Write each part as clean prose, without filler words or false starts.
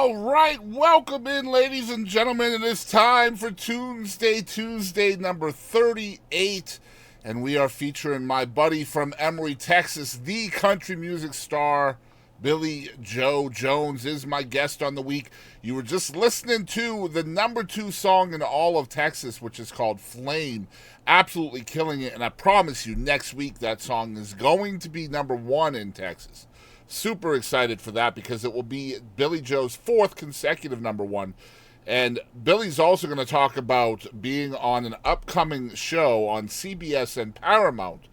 All right, welcome in, ladies and gentlemen. It is time for Tunesday Tuesday number 38. And we are featuring my buddy from Emory, Texas, the country music star, Billie Jo Jones, is my guest on the week. You were just listening to the number 2 song in all of Texas, which is called Flame. Absolutely killing it. And I promise you, next week that song is going to be number 1 in Texas. Super excited for that because it will be Billie Jo's 4th consecutive number 1. And Billy's also going to talk about being on an upcoming show on CBS and Paramount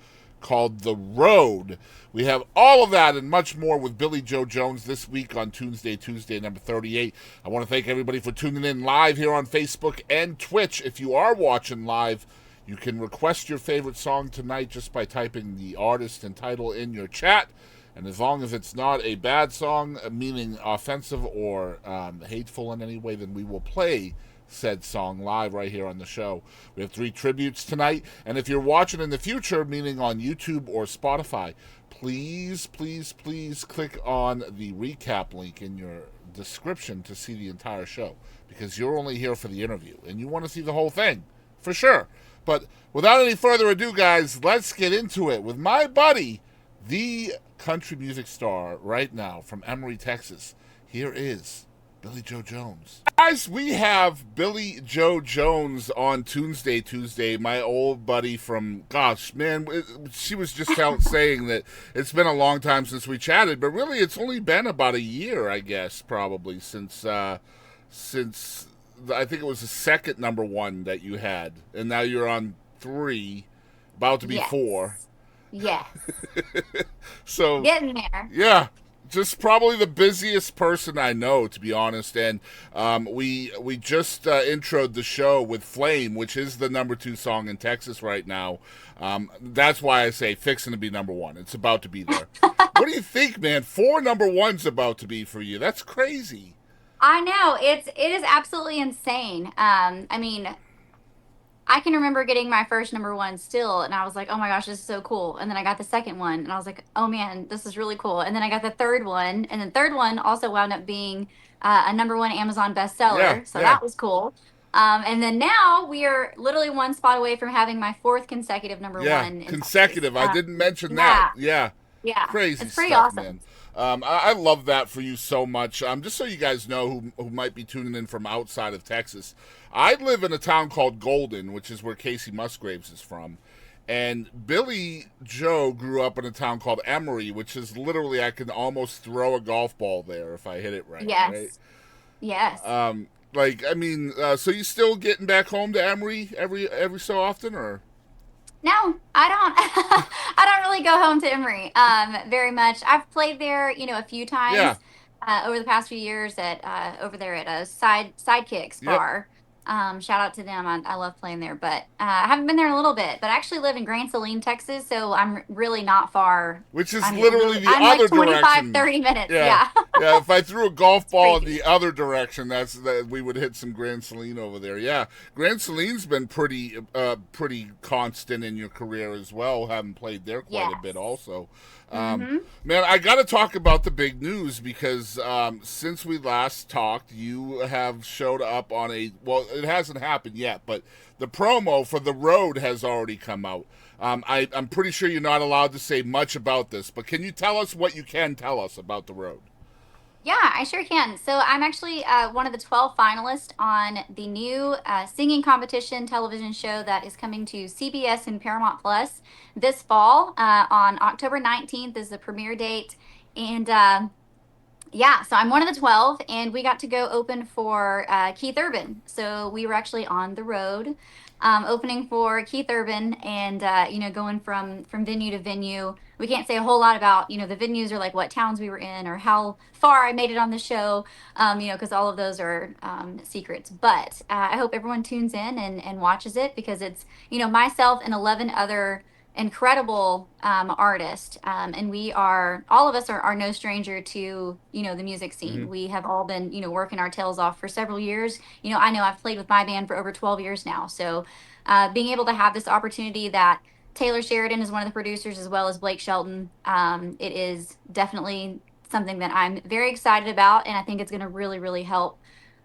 called The Road. We have all of that and much more with Billie Jo Jones this week on Tunesday Tuesday number 38. I want to thank everybody for tuning in live here on Facebook and Twitch. If you are watching live, you can request your favorite song tonight just by typing the artist and title in your chat. And as long as it's not a bad song, meaning offensive or hateful in any way, then we will play said song live right here on the show. We have 3 tributes tonight. And if you're watching in the future, meaning on YouTube or Spotify, please click on the recap link in your description to see the entire show. Because you're only here for the interview. And you want to see the whole thing, for sure. But without any further ado, guys, let's get into it with my buddy, the country music star right now from Emory, Texas. Here is Billie Jo Jones. Guys, we have Billie Jo Jones on Tuesday Tuesday, my old buddy from, gosh, man, she was just out saying that it's been a long time since we chatted, but really it's only been about a year, I guess, probably, since I think it was the second number 1 that you had, and now you're on 3, about to be Yes. 4. Yes. So, Getting there. yeah, just probably the busiest person I know, to be honest. And we just introed the show with Flame, which is the number 2 song in Texas right now. That's why I say fixing to be number 1. It's about to be there. What do you think, man? 4 number 1's about to be for you. That's crazy. I know. It is absolutely insane. I mean, I can remember getting my first number 1 still, and I was like, oh my gosh, this is so cool. And then I got the second one, and I was like, oh man, this is really cool. And then I got the third one, and the third one also wound up being a number 1 Amazon Yeah, bestseller. So yeah, that was cool. And then now we are literally one spot away from having my 4th consecutive number yeah. 1 in Texas. Consecutive. I didn't mention that. Yeah, Yeah. yeah, Crazy it's pretty stuff, man. awesome. I love that for you so much. Just so you guys know who might be tuning in from outside of Texas, I live in a town called Golden, which is where Casey Musgraves is from. And Billie Jo grew up in a town called Emory, which is literally I can almost throw a golf ball there if I hit it right. Right. Yes. Yes. So you still getting back home to Emory every so often, or? No, I don't. I don't really go home to Emory very much. I've played there, a few Yeah. times over the past few years at over there at a Sidekicks Yep. bar. Shout out to them. I love playing there, but I haven't been there in a little bit. But I actually live in Grand Saline, Texas, so I'm really not far. Which is I mean, literally the I'm like other 25, direction. 30 minutes. Yeah, Yeah, yeah. If I threw a golf it's ball in crazy. the other direction, that we would hit some Grand Saline over there. Yeah, Grand Saline's been pretty constant in your career as well. Haven't played there quite a bit, Yes. also. Um, Mm-hmm. Man, I got to talk about the big news because since we last talked, you have showed up on it hasn't happened yet, but the promo for The Road has already come out. I'm pretty sure you're not allowed to say much about this, but can you tell us what you can tell us about The Road? Yeah, I sure can. So I'm actually one of the 12 finalists on the new singing competition television show that is coming to CBS and Paramount Plus this fall. On October 19th is the premiere date. And yeah, so I'm one of the 12, and we got to go open for Keith Urban. So we were actually on the road, opening for Keith Urban, and going from venue to venue. We can't say a whole lot about the venues or like what towns we were in or how far I made it on the show, because all of those are secrets. But I hope everyone tunes in and watches it because it's myself and 11 other incredible artist, and we are all of us are no stranger to the music Mm-hmm. scene. We have all been working our tails off for several years. I know I've played with my band for over 12 years now, so being able to have this opportunity that Taylor Sheridan is one of the producers as well as Blake Shelton, it is definitely something that I'm very excited about, and I think it's going to really, really help,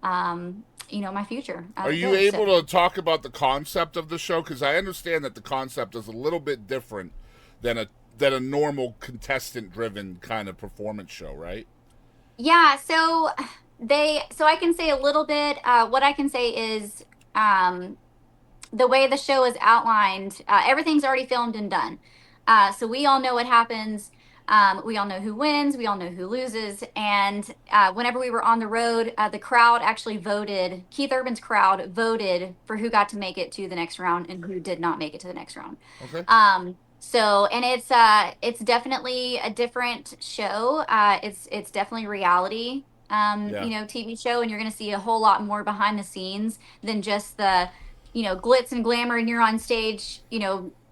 my future Are you go. So able to talk about the concept of the show? Because I understand that the concept is a little bit different than a normal contestant driven kind of performance show, right? yeah, so I can say a little bit. What I can say is, um, the way the show is outlined, everything's already filmed and done. So we all know what happens. We all know who wins. We all know who loses. And whenever we were on the road, the crowd actually voted. Keith Urban's crowd voted for who got to make it to the next round and who did not make it to the next round. Okay. And it's definitely a different show. It's definitely reality. Yeah. TV show, and you're going to see a whole lot more behind the scenes than just the glitz and glamour and you're on stage,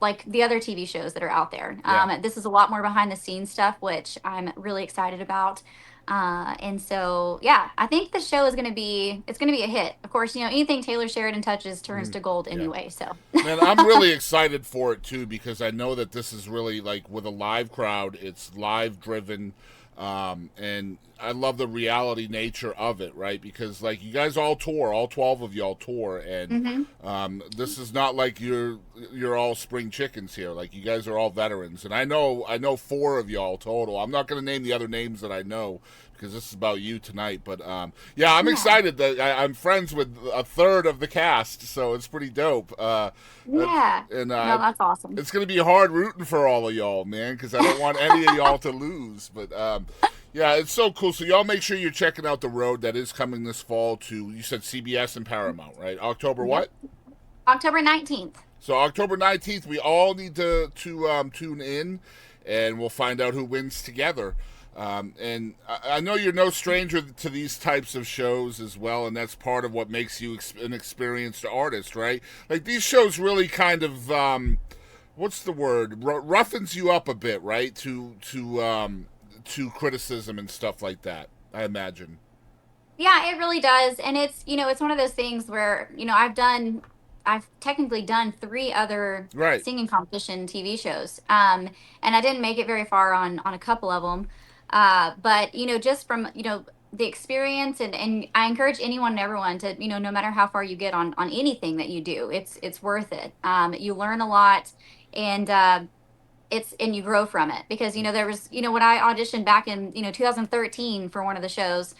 like the other TV shows that are out there. Yeah. This is a lot more behind the scenes stuff, which I'm really excited about. And so, yeah, I think the show is it's going to be a hit. Of course, anything Taylor Sheridan touches turns to gold Yeah. anyway. So, Man, I'm really excited for it too because I know that this is really like with a live crowd. It's live driven, and I love the reality nature of it, right? Because like you guys all tour, all 12 of y'all tour, and hmm this is not like you're all spring chickens here. Like you guys are all veterans, and I know four of y'all total. I'm not going to name the other names that I know because this is about you tonight. But yeah, I'm yeah, excited that I'm friends with a third of the cast, so it's pretty dope. yeah. And No, that's awesome. it's gonna be hard rooting for all of y'all, man, because I don't want any of y'all to lose. But yeah, it's so cool. So y'all make sure you're checking out the road that is coming this fall to, you said CBS and Paramount, right? October Yep. what? October 19th. So October 19th, we all need to tune in, and we'll find out who wins together. And I know you're no stranger to these types of shows as well, and that's part of what makes you an experienced artist, right? Like these shows really kind of what's the word? Roughens you up a bit, right? To criticism and stuff like that. I imagine. Yeah, it really does. And it's one of those things where, I've technically done three other Right. singing competition TV shows. And I didn't make it very far on a couple of them. But, just from, the experience, and I encourage anyone and everyone to, no matter how far you get on anything that you do, it's worth it. You learn a lot, and and you grow from it, because there was, when I auditioned back in 2013 for one of the shows,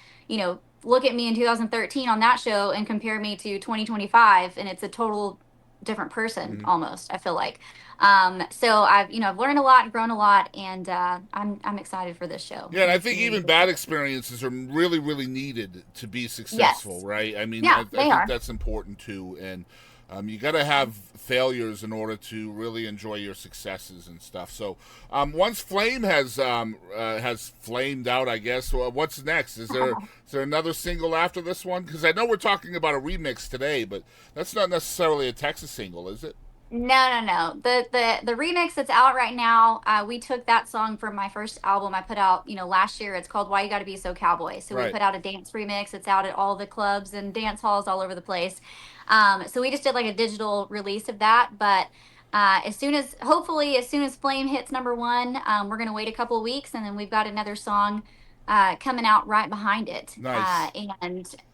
look at me in 2013 on that show and compare me to 2025, and it's a total different person Mm-hmm. almost, I feel like. So I've learned a lot, grown a lot, and I'm excited for this show. Yeah, and I It's think gonna be a even good bad show. experiences are really, really needed to be successful, Yes. right? I mean, Yeah, I they think are. that's important too, and you got to have failures in order to really enjoy your successes and stuff. So, once Flame has flamed out, I guess. What's next? Is there another single after this one? Because I know we're talking about a remix today, but that's not necessarily a Texas single, is it? No, no, no. The remix that's out right now, we took that song from my first album I put out, last year. It's called Why You Gotta Be So Cowboy. So we Right. put out a dance remix. It's out at all the clubs and dance halls all over the place. So we just did like a digital release of that. But hopefully, as soon as Flame hits number one, we're gonna wait a couple of weeks, and then we've got another song coming out right behind it. Nice.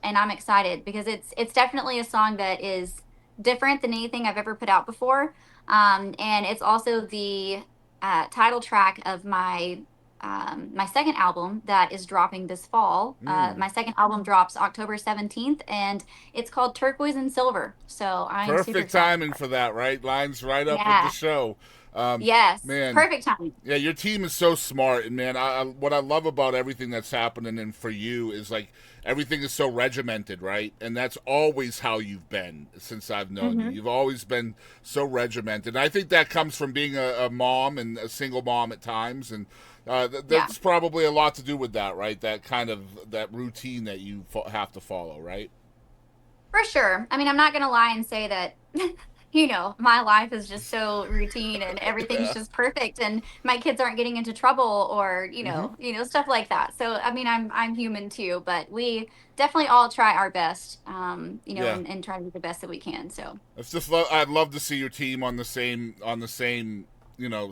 And I'm excited because it's definitely a song that is different than anything I've ever put out before. And it's also the title track of my second album that is dropping this fall. Mm. My second album drops October 17th, and it's called Turquoise and Silver. So I'm super Perfect excited timing for it. for that, right? Lines right up with the Yeah. show. Yes. Man, Perfect timing. yeah, your team is so smart, and man, what I love about everything that's happening and for you is like everything is so regimented, right? And that's always how you've been since I've known you. hmm You've always been so regimented. And I think that comes from being a mom and a single mom at times, and Yeah. that's probably a lot to do with that, right? That kind of that routine that you have to follow, right? For sure. I mean, I'm not going to lie and say that, my life is just so routine and everything's Yeah. just perfect and my kids aren't getting into trouble or, Mm-hmm. stuff like that. So, I mean, I'm human too, but we definitely all try our best, Yeah. and try to do the best that we can. So, I'd love to see your team on the same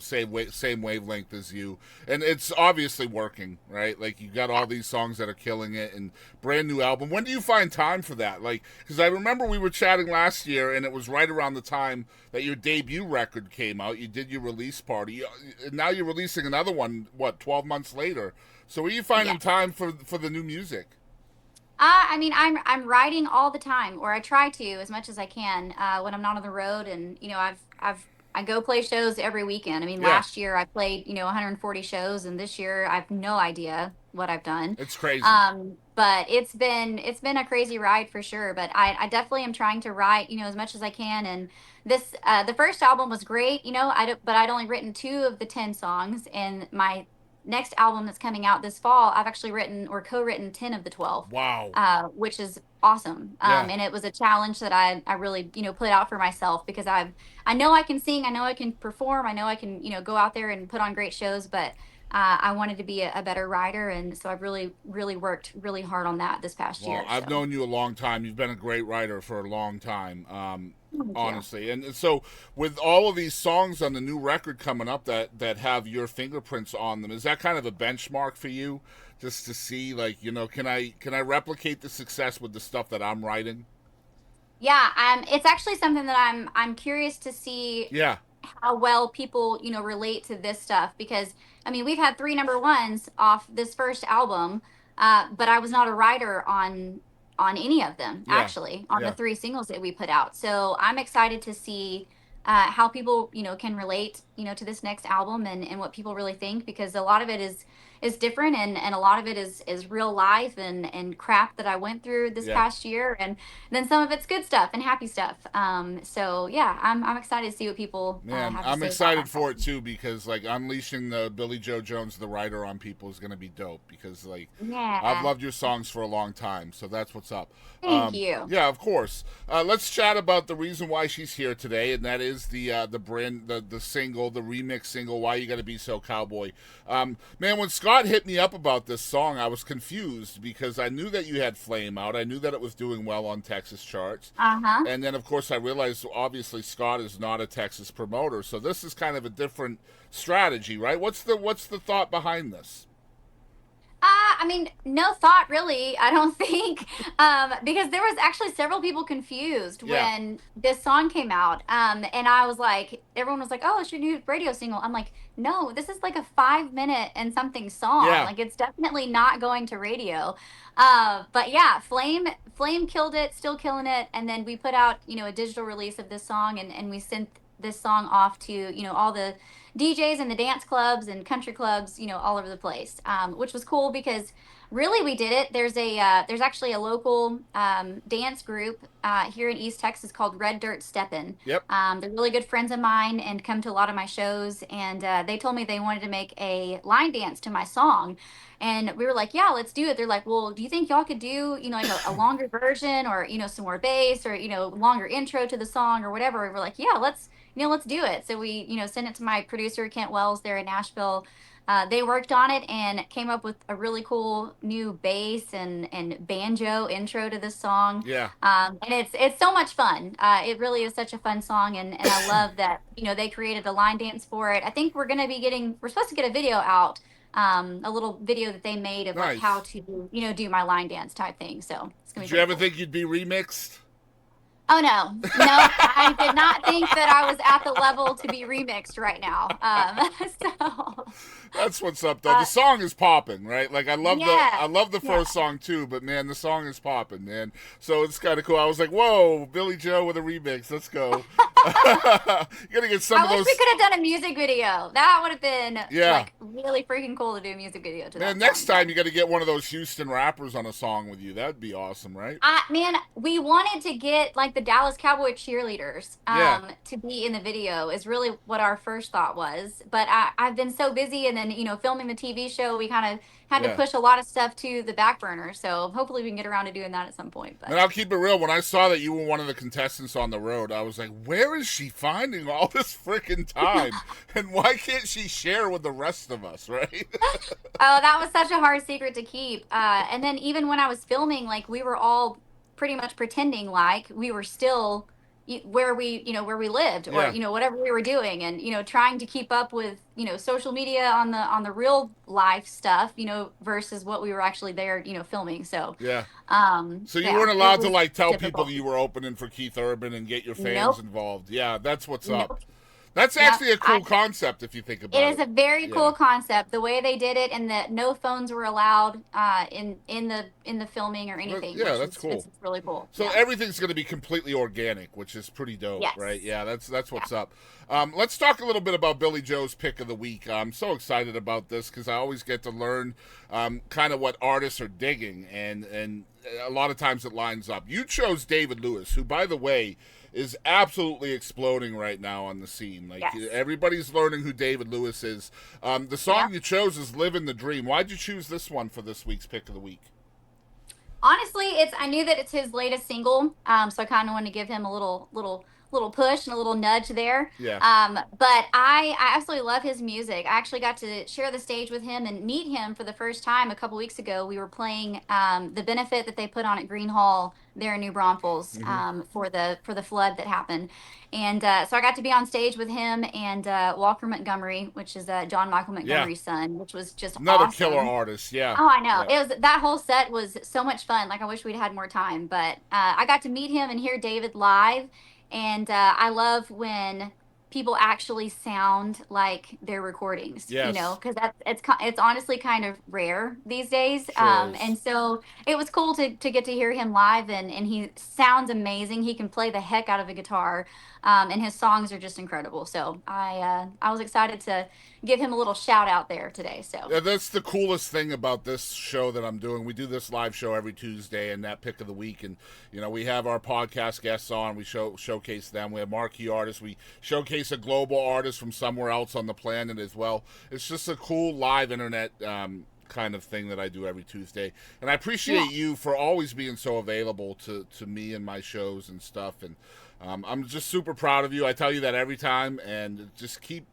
same wavelength as you, and it's obviously working, right? Like you got all these songs that are killing it, and brand new album. When do you find time for that? Like, because I remember we were chatting last year, and it was right around the time that your debut record came out. You did your release party, and now you're releasing another one. What, 12 months later? So, are you finding Yeah. time for the new music? I mean, I'm writing all the time, or I try to as much as I can when I'm not on the road. And I go play shows every weekend. I mean, Yeah, last year I played 140 shows, and this year I have no idea what I've done. it's crazy. But it's been a crazy ride for sure. But I definitely am trying to write as much as I can. And this the first album was great. But I'd only written two of the 10 songs, and my next album that's coming out this fall, I've actually written or co-written 10 of the 12, Wow. which is awesome. Yeah, And it was a challenge that I really, put out for myself because I know I can sing, I know I can perform, I know I can, go out there and put on great shows, but I wanted to be a better writer. And so I've really, really worked really hard on that this past well, year. I've So known you a long time. You've been a great writer for a long time, thank you. honestly. And so, with all of these songs on the new record coming up that have your fingerprints on them, is that kind of a benchmark for you, just to see, like, can I replicate the success with the stuff that I'm writing? Yeah, it's actually something that I'm curious to see Yeah, how well people relate to this stuff, because I mean we've had three number ones off this first album, but I was not a writer on any of them, yeah, actually, on the yeah, three singles that we put out. So I'm excited to see how people can relate to this next album, and what people really think, because a lot of it is different, and a lot of it is real life and crap that I went through this yeah. past year, and then some of it's good stuff and happy stuff. So yeah, I'm excited to see what people Man, have to I'm say about excited for myself. it too, because like unleashing the Billie Jo Jones, the writer, on people is going to be dope. Because like I've Yeah, loved your songs for a long time, so that's what's up. thank you. Yeah, of course. Let's chat about the reason why she's here today, and that is the single, the remix single, "Why You Gotta Be So Cowboy." Man, when Scott hit me up about this song, I was confused because I knew that you had Flame out. I knew that it was doing well on Texas charts. Uh-huh. And then, of course, I realized obviously Scott is not a Texas promoter, so this is kind of a different strategy, right? What's the thought behind this? I mean, no thought really, I don't think, because there was actually several people confused Yeah, when this song came out. And I was like, everyone was like, "Oh, it's your new radio single." I'm like, "No, this is like a 5 minute and something song. yeah, Like, it's definitely not going to radio." But yeah, Flame killed it, still killing it. And then we put out, a digital release of this song, and we sent this song off to, all the DJs and the dance clubs and country clubs, all over the place, which was cool because really we did it. There's actually a local dance group here in East Texas called Red Dirt Steppin'. yep, They're really good friends of mine and come to a lot of my shows. And they told me they wanted to make a line dance to my song. And we were like, "Yeah, let's do it." They're like, "Well, do you think y'all could do, like a longer version, or, some more bass, or, longer intro to the song or whatever?" And we're like, "Yeah, let's do it." So we, sent it to my producer, Kent Wells, there in Nashville. They worked on it and came up with a really cool new bass and banjo intro to this song. yeah. And it's so much fun. It really is such a fun song, and I love that they created a line dance for it. I think we're supposed to get a video out, a little video that they made of like how Nice. to do my line dance type thing. So it's gonna Did be you pretty ever cool. think you'd be remixed? Oh no, no, I did not think that I was at the level to be remixed right now. So, That's what's up, though. The uh, song is popping, right? Like I yeah, love the yeah. first song too, but man, the song is popping, man. So it's kind of cool. I was like, whoa, Billy Joe with a remix. Let's go. You gotta get some I of wish we those. could have done a music video. That would have been Yeah, like really freaking cool to do a music video to man. that Next song. But time you got to get one of those Houston rappers on a song with you. That'd be awesome, right? man, we wanted to get like the Dallas Cowboy cheerleaders Yeah, to be in the video is really what our first thought was. But I've been so busy, and then filming the TV show, we kind of had to yeah. push a lot of stuff to the back burner. So hopefully we can get around to doing that at some point. Man, But I'll keep it real. When I saw that you were one of the contestants on the road, I was like, where is she finding all this freaking time? And why can't she share with the rest of us, right? Oh, that was such a hard secret to keep. And then even when I was filming, like we were all pretty much pretending like we were still where we lived, or Yeah. whatever we were doing, and trying to keep up with social media on the real life stuff, versus what we were actually there filming. So Yeah. So you yeah, weren't it allowed to was like tell people that difficult. you were opening for Keith Urban and get your fans Nope. involved. Yeah, that's what's up. Nope. That's Yep. actually a cool concept if you think It about is it. a very Yeah. cool concept, the way they did it, and that no phones were allowed in the filming or Well, anything, yeah, which that's is cool. it's really cool. So Yeah. everything's going to be completely organic, which is pretty dope, right? Yes. Yeah, that's Yeah. what's up. Let's talk a little bit about Billie Jo's pick of the week. I'm so excited about this because I always get to learn kind of what artists are digging, and a lot of times it lines up. You chose David Lewis, who, by the way, is absolutely exploding right now on the scene. Like Yes. everybody's learning who David Lewis is. The Yep. song you chose is "Living the Dream." Why'd you choose this one for this week's pick of the week? Honestly, I knew that it's his latest single, so I kind of wanted to give him a little push and a little nudge there. Yeah. But I absolutely love his music. I actually got to share the stage with him and meet him for the first time a couple weeks ago. We were playing the benefit that they put on at Green Hall there in New Braunfels, Hmm. for the flood that happened, and so I got to be on stage with him and Walker Montgomery, which is John Michael Yeah. Montgomery's son, which was just Another killer awesome. artist. Yeah. Oh, I know. Yeah. It was That whole set was so much fun. Like, I wish we'd had more time, but I got to meet him and hear David live, and I love when people actually sound like their recordings, Yes. because it's honestly kind of rare these days. Sure is. And so it was cool to get to hear him live, and he sounds amazing. He can play the heck out of a guitar, and his songs are just incredible. So I was excited to give him a little shout out there today. So. Yeah, that's the coolest thing about this show that I'm doing. We do this live show every Tuesday, and that pick of the week, and we have our podcast guests on. We showcase them. We have marquee artists. We showcase a global artist from somewhere else on the planet as well. It's just a cool live internet kind of thing that I do every Tuesday, and I Yeah. appreciate you for always being so available to me and my shows and stuff. And I'm just super proud of you. I tell you that every time, and just keep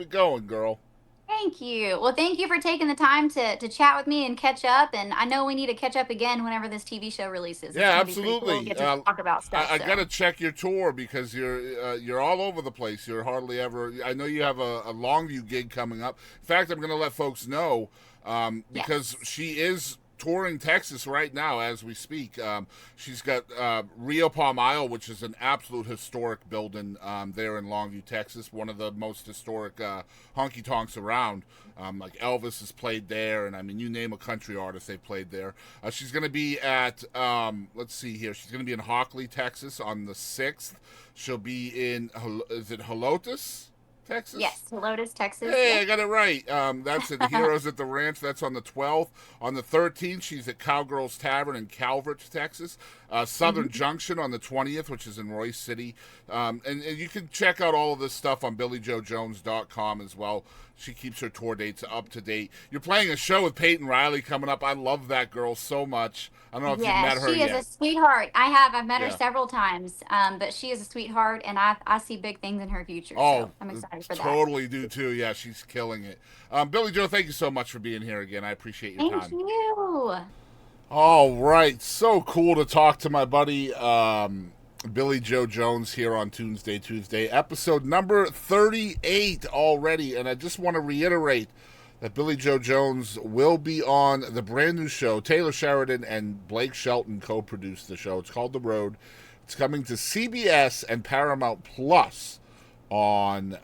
it going, girl. Thank you. Well, thank you for taking the time to chat with me and catch up. And I know we need to catch up again whenever this TV show releases. It's Yeah, going to be pretty cool to absolutely. get to talk about stuff. I got So, to check your tour because you're all over the place. You're hardly ever. I know you have a Longview gig coming up. In fact, I'm going to let folks know because yes. she is touring Texas right now as we speak. She's got Rio Palm Isle, which is an absolute historic building there in Longview, Texas. One of the most historic honky tonks around. Like Elvis has played there, and I mean, you name a country artist, they've played there. She's going to be at, let's see here, she's going to be in Hockley, Texas on the 6th. She'll be in, is it Helotes, Texas? Yes. Helotes, Texas. Hey, Yep. I got it right. That's at Heroes at the Ranch. That's on the 12th. On the 13th, she's at Cowgirls Tavern in Calvert, Texas. Southern Hmm. Junction on the 20th, which is in Royce City. And you can check out all of this stuff on BillieJoJones.com as well. She keeps her tour dates up to date. You're playing a show with Peyton Riley coming up. I love that girl so much. I don't know if you've met Yes, her she is a yet. sweetheart. I've met her Yeah. several times, but she is a sweetheart, and I see big things in her future. Oh, So I'm excited for that. totally do too. Yeah, she's killing it. Billy Joe, thank you so much for being here again. I appreciate your Thank time. you. All right, so cool to talk to my buddy Billie Jo Jones here on Tunesday Tuesday, episode number 38 already. And I just want to reiterate that Billie Jo Jones will be on the brand new show. Taylor Sheridan and Blake Shelton co-produced the show. It's called The Road. It's coming to CBS and Paramount Plus on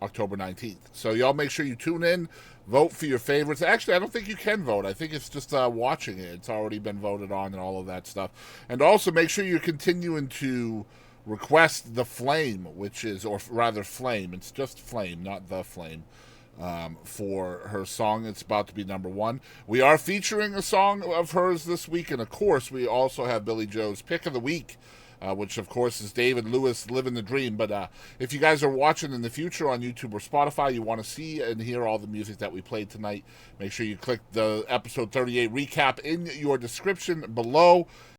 October 19th. So y'all make sure you tune in, vote for your favorites. Actually, I don't think you can vote. I think it's just watching it. It's already been voted on and all of that stuff. And also make sure you're continuing to request The Flame, which is, or rather Flame, it's just Flame, not The Flame, for her song. It's about to be number one. We are featuring a song of hers this week, and of course, we also have Billie Jo's Pick of the Week, which of course is David Lewis, Living the Dream. But if you guys are watching in the future on YouTube or Spotify, you want to see and hear all the music that we played tonight, make sure you click the episode 38 recap in your description below.